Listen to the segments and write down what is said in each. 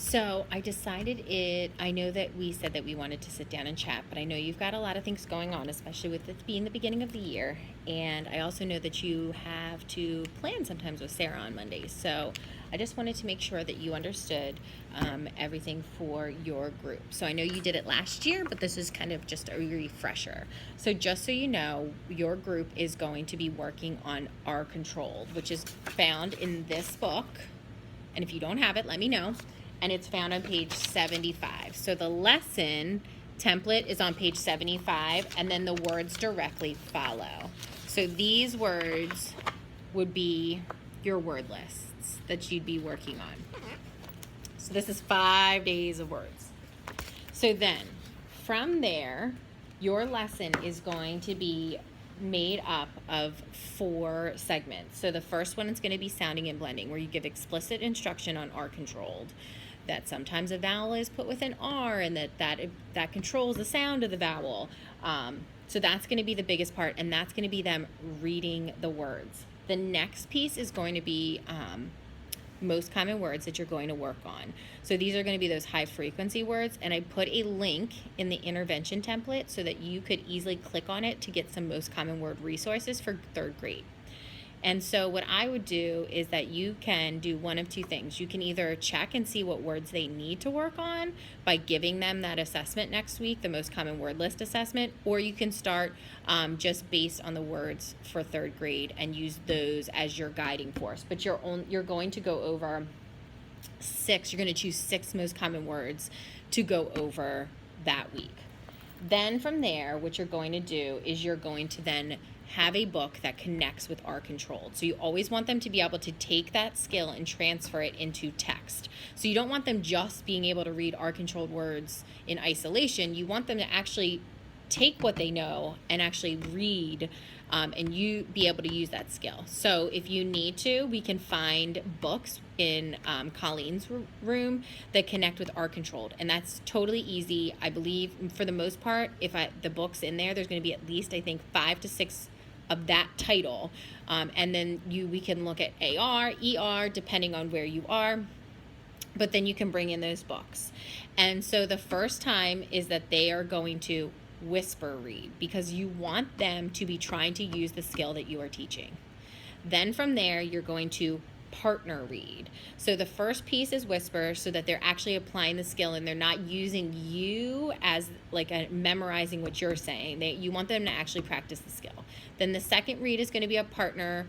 So I decided I know that we said that we wanted to sit down and chat, but I know you've got a lot of things going on, especially with it being the beginning of the year. And I also know that you have to plan sometimes with Sarah on Mondays. So I just wanted to make sure that you understood everything for your group. So I know you did it last year, but this is kind of just a refresher. So just so you know, your group is going to be working on R Controlled, which is found in this book. And if you don't have it, let me know. And it's found on page 75. So the lesson template is on page 75, and then the words directly follow. So these words would be your word lists that you'd be working on. So this is 5 days of words. So then from there, your lesson is going to be made up of 4 segments. So the first one is going to be sounding and blending, where you give explicit instruction on R Controlled, that sometimes a vowel is put with an R and that controls the sound of the vowel. So that's going to be the biggest part, and that's going to be them reading the words. The next piece is going to be most common words that you're going to work on. So these are going to be those high frequency words, and I put a link in the intervention template so that you could easily click on it to get some most common word resources for 3rd grade. And so what I would do is that you can do one of 2 things. You can either check and see what words they need to work on by giving them that assessment next week, the most common word list assessment, or you can start just based on the words for 3rd grade and use those as your guiding force. But you're going to go over 6. You're going to choose 6 most common words to go over that week. Then from there, what you're going to do is you're going to then have a book that connects with R Controlled. So you always want them to be able to take that skill and transfer it into text. So you don't want them just being able to read R Controlled words in isolation. You want them to actually take what they know and actually read and you be able to use that skill. So if you need to, we can find books in Colleen's room that connect with R Controlled, and that's totally easy. I believe for the most part, the book's in there, there's going to be at least, I think, 5 to 6 of that title, and then we can look at AR, ER, depending on where you are, but then you can bring in those books. And so the first time is that they are going to whisper read, because you want them to be trying to use the skill that you are teaching. Then from there, you're going to partner read. So the first piece is whisper, so that they're actually applying the skill and they're not using you as like memorizing what you're saying. You want them to actually practice the skill. Then the second read is going to be a partner,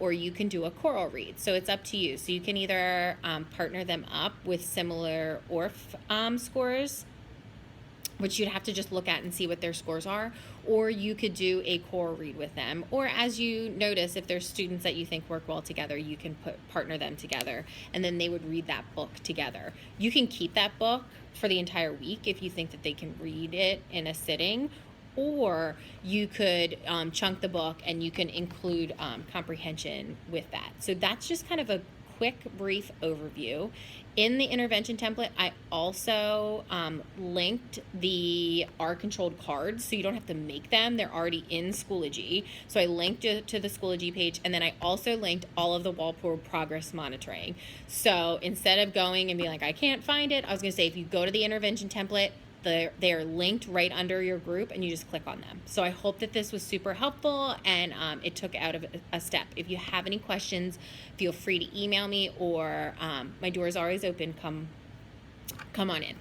or you can do a choral read. So it's up to you. So you can either partner them up with similar ORF scores, which you'd have to just look at and see what their scores are, or you could do a choral read with them. Or as you notice, if there's students that you think work well together, you can partner them together, and then they would read that book together. You can keep that book for the entire week if you think that they can read it in a sitting, or you could chunk the book and you can include comprehension with that. So that's just kind of a quick, brief overview. In the intervention template, I also linked the R Controlled cards, so you don't have to make them. They're already in Schoology. So I linked it to the Schoology page, and then I also linked all of the Walpole progress monitoring. So instead of going and being like, I can't find it, I was going to say, if you go to the intervention template, they are linked right under your group, and you just click on them. So I hope that this was super helpful and it took out of a step. If you have any questions, feel free to email me, or my door is always open. Come on in.